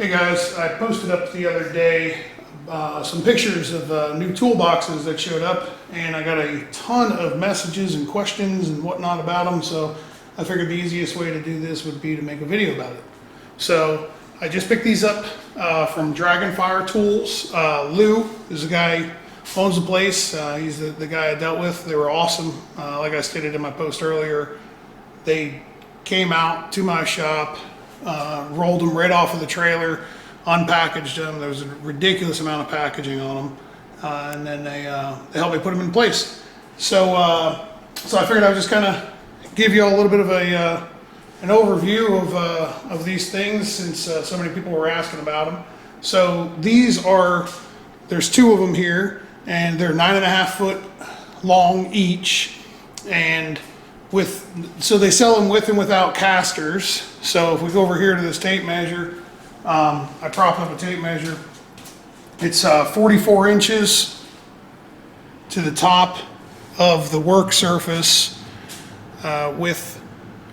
Hey guys, I posted up the other day some pictures of new toolboxes that showed up, and I got a ton of messages and questions and whatnot about them, so I figured the easiest way to do this would be to make a video about it. So I just picked these up from DragonFire Tools. Lou is the guy who owns the place. He's the guy I dealt with. They were awesome. Like I stated in my post earlier, they came out to my shop, rolled them right off of the trailer, unpackaged them. There was a ridiculous amount of packaging on them, and then they helped me put them in place. So I figured I would just kind of give you all a little bit of an overview of these things, since so many people were asking about them. So these are, there's two of them here, and they're 9.5 foot long each, and so they sell them with and without casters. So if we go over here to this tape measure, I propped up a tape measure. It's 44 inches to the top of the work surface with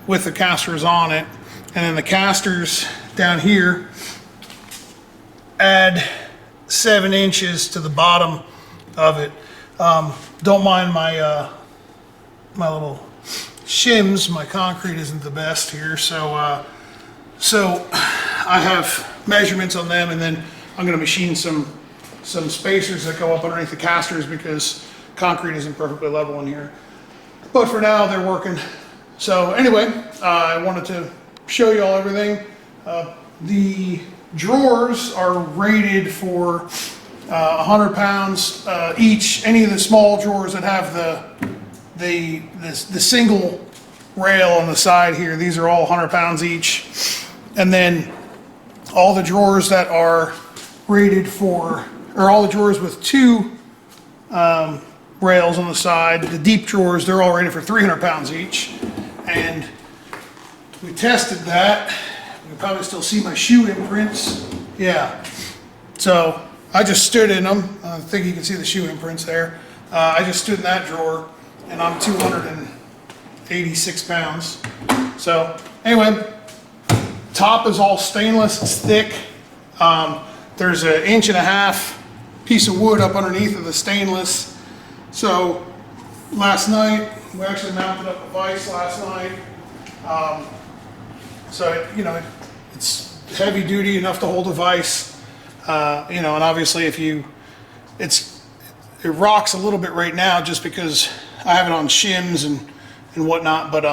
the casters on it, and then the casters down here add 7 inches to the bottom of it. Don't mind my my little shims. My concrete isn't the best here, so I have measurements on them, and then I'm going to machine some spacers that go up underneath the casters because concrete isn't perfectly level in here. But for now, they're working. So anyway, I wanted to show you all everything. The drawers are rated for 100 pounds each. Any of the small drawers that have the single rail on the side here, these are all 100 pounds each. And then all the drawers that are rated for, or all the drawers with two rails on the side, the deep drawers, they're all rated for 300 pounds each. And we tested that. You can probably still see my shoe imprints. Yeah. So I just stood in them. I think you can see the shoe imprints there. I just stood in that drawer, and I'm 286 pounds. So anyway, top is all stainless, it's thick. There's an 1.5 inch piece of wood up underneath of the stainless. So last night, we actually mounted up a vise last night. So it's heavy duty enough to hold a vise. And obviously it rocks a little bit right now just because I have it on shims and whatnot, but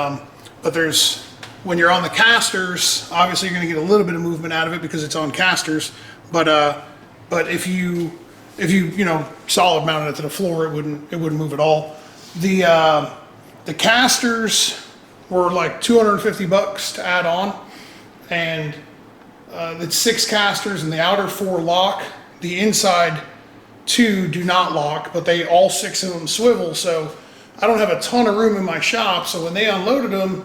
there's, when you're on the casters, obviously you're going to get a little bit of movement out of it because it's on casters, but if you solid mounted it to the floor, it wouldn't move at all. The casters were like $250 to add on, and it's 6 casters, and the outer 4 lock. The inside 2 do not lock, but they all 6 of them swivel. So I don't have a ton of room in my shop. So when they unloaded them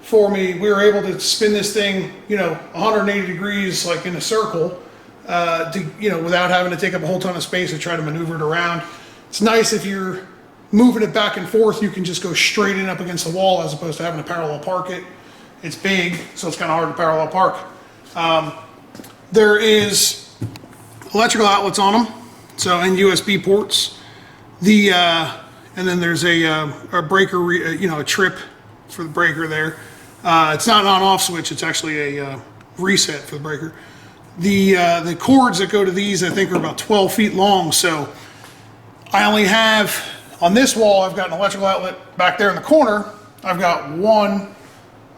for me, we were able to spin this thing, 180 degrees, like in a circle, without having to take up a whole ton of space and try to maneuver it around. It's nice if you're moving it back and forth, you can just go straight in up against the wall as opposed to having to parallel park it. It's big, so it's kind of hard to parallel park. There is electrical outlets on them, and USB ports. And then there's a breaker, a trip for the breaker there. It's not an on-off switch, it's actually a reset for the breaker. The cords that go to these, I think, are about 12 feet long, so I only have, on this wall, I've got an electrical outlet back there in the corner. I've got one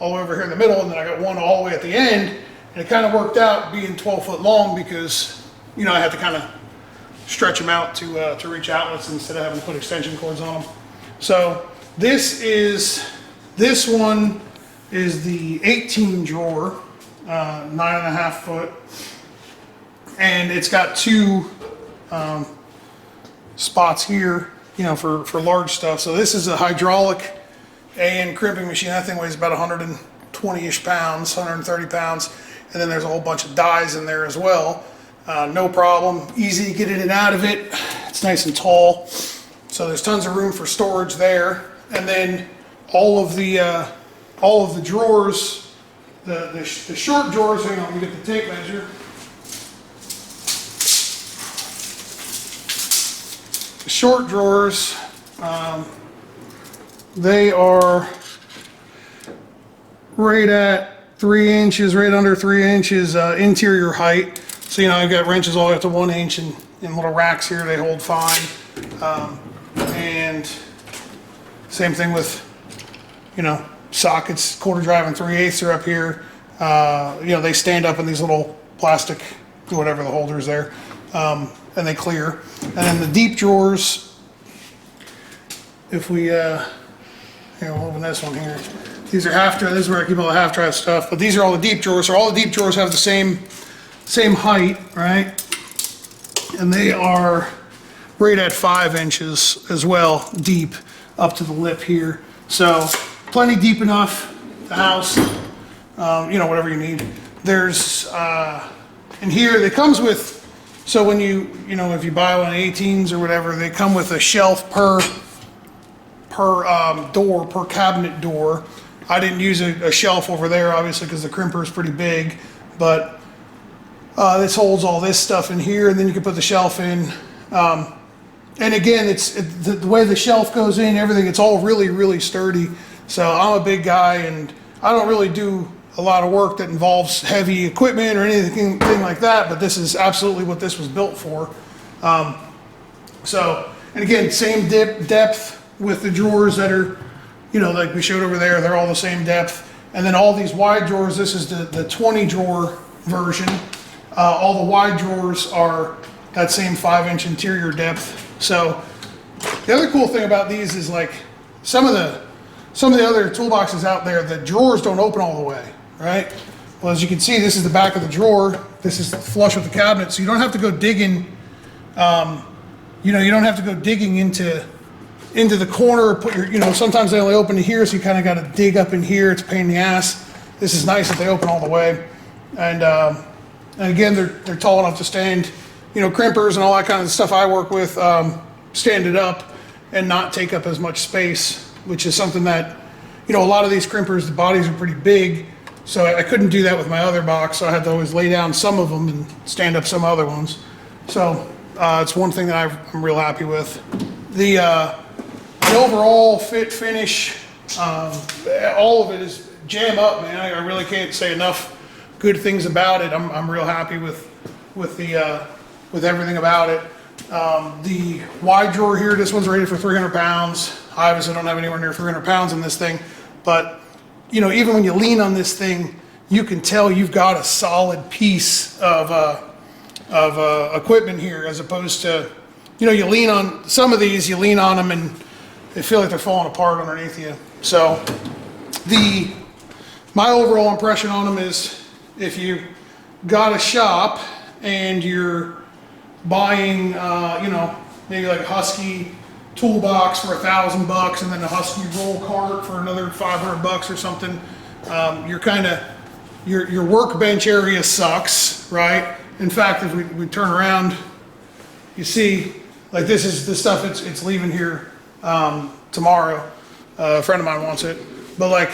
all the way over here in the middle, and then I got one all the way at the end, and it kind of worked out being 12 foot long because, I had to kind of stretch them out to reach outlets instead of having to put extension cords on them. So this one is the 18 drawer, 9.5 foot, and it's got 2 spots here, for large stuff. So this is a hydraulic AN crimping machine. That thing weighs about 120-ish pounds, 130 pounds, and then there's a whole bunch of dies in there as well. No problem, easy to get in and out of it. It's nice and tall, so there's tons of room for storage there. And then all of the drawers, the short drawers, hang on, let me get the tape measure. short drawers, they are right at 3 inches, right under 3 inches interior height. So, you know, I've got wrenches all the way up to 1 inch, and little racks here, they hold fine. And same thing with, you know, sockets, quarter drive and 3/8 are up here. You know, they stand up in these little plastic, whatever the holder's there, and they clear. And then the deep drawers, if we, here, we'll open this one here. These are half drive, this is where I keep all the half drive stuff, but these are all the deep drawers. So all the deep drawers have the same height, right? And they are right at 5 inches as well, deep up to the lip here. So plenty deep enough to house, you know, whatever you need. There's, in here, it comes with, so when you know, if you buy one of 18s or whatever, they come with a shelf per door, per cabinet door. I didn't use a shelf over there, obviously, because the crimper is pretty big, but this holds all this stuff in here, and then you can put the shelf in. And again, the way the shelf goes in, everything, it's all really, really sturdy. So I'm a big guy, and I don't really do a lot of work that involves heavy equipment or anything like that, but this is absolutely what this was built for. So, and again, same depth with the drawers that are, you know, like we showed over there, they're all the same depth. And then all these wide drawers, this is the 20 drawer version. All the wide drawers are that same 5-inch interior depth. So the other cool thing about these is, like, some of the other toolboxes out there, the drawers don't open all the way, right? Well, as you can see, this is the back of the drawer. This is flush with the cabinet, so you don't have to go digging. You know, you don't have to go digging into the corner. Put your, you know, sometimes they only open to here, so you kind of got to dig up in here. It's a pain in the ass. This is nice that they open all the way, and again, they're tall enough to stand, you know, crimpers and all that kind of stuff I work with, stand it up and not take up as much space, which is something that, you know, a lot of these crimpers, the bodies are pretty big, so I couldn't do that with my other box, so I had to always lay down some of them and stand up some other ones. So it's one thing that I'm real happy with. The overall fit, finish, all of it is jam up, man. I really can't say enough good things about it. I'm real happy with everything about it. The wide drawer here, this one's rated for 300 pounds. I obviously don't have anywhere near 300 pounds in this thing, but, you know, even when you lean on this thing, you can tell you've got a solid piece of equipment here, as opposed to, you know, you lean on some of these, you lean on them and they feel like they're falling apart underneath you. So my overall impression on them is, if you got a shop and you're buying, you know, maybe like a Husky toolbox for $1,000 and then a Husky roll cart for another $500 or something, you're kind of, your workbench area sucks, right? In fact, if we turn around, you see, like, this is the stuff it's leaving here tomorrow. A friend of mine wants it, but, like,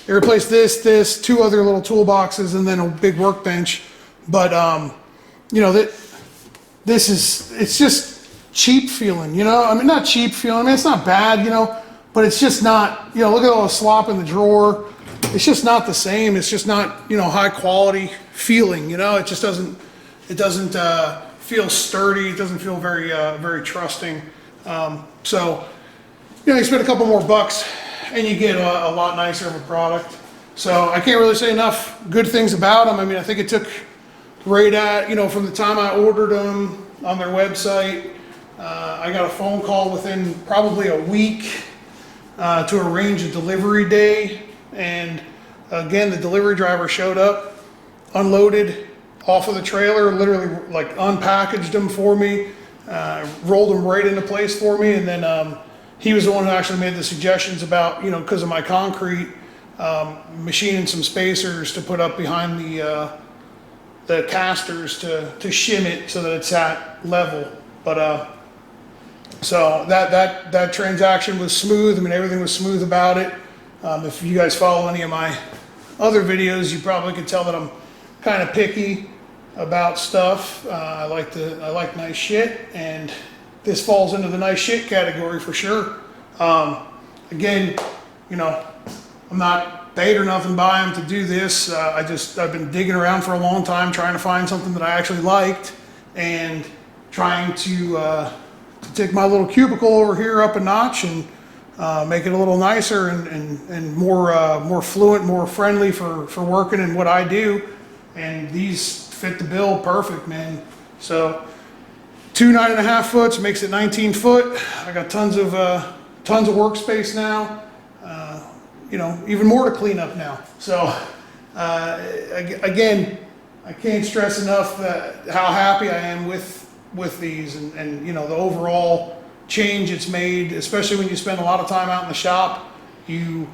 they replaced this, 2 other little toolboxes, and then a big workbench. But you know, it's just cheap feeling, you know. I mean, not cheap feeling. I mean, it's not bad, you know, but it's just not. You know, look at all the slop in the drawer. It's just not the same. It's just not, you know, high quality feeling. You know, it just doesn't. It doesn't feel sturdy. It doesn't feel very trusting. So, you know, you spend a couple more bucks and you get a lot nicer of a product. So I can't really say enough good things about them. I mean, I think it took right at, you know, from the time I ordered them on their website, I got a phone call within probably a week to arrange a delivery day. And again, the delivery driver showed up, unloaded off of the trailer, literally like unpackaged them for me, rolled them right into place for me, and then he was the one who actually made the suggestions about, you know, because of my concrete, machining some spacers to put up behind the casters to shim it so that it's at level. But so that transaction was smooth. I mean, everything was smooth about it. If you guys follow any of my other videos, you probably could tell that I'm kind of picky about stuff. I like nice shit, and this falls into the nice shit category for sure. Again, you know, I'm not paid or nothing by them to do this. I've been digging around for a long time trying to find something that I actually liked, and trying to take my little cubicle over here up a notch and make it a little nicer and more fluent, more friendly for working in what I do. And these fit the bill perfect, man. So 2 9.5 foots makes it 19 foot. I got tons of workspace now. You know, even more to clean up now. So again, I can't stress enough how happy I am with these, and you know, the overall change it's made, especially when you spend a lot of time out in the shop. You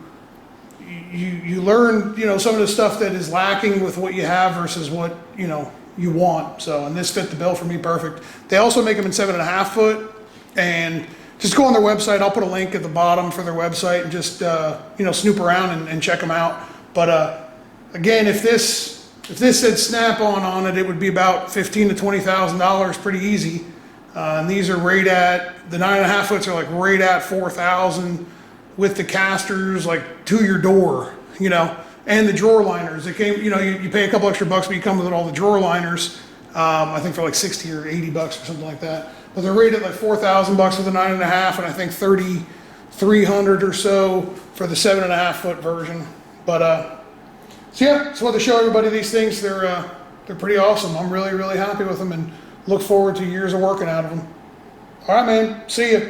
learn, you know, some of the stuff that is lacking with what you have versus what, you know, you want. So, and this fit the bill for me perfect. They also make them in 7.5 foot, and just go on their website. I'll put a link at the bottom for their website, and just you know, snoop around and check them out. But again, if this said Snap-on on it, it would be about $15,000 to $20,000 pretty easy. And these are right at, the 9.5 foots are like right at $4,000 with the casters, like to your door, you know, and the drawer liners. They came, you know, you pay a couple extra bucks, but you come with all the drawer liners. I think for like 60 or 80 bucks or something like that. But they're rated like $4,000 for the 9.5, and I think 3,300 or so for the 7.5 foot version. But so yeah, just wanted to show everybody these things. They're pretty awesome. I'm really happy with them, and look forward to years of working out of them. All right, man. See ya.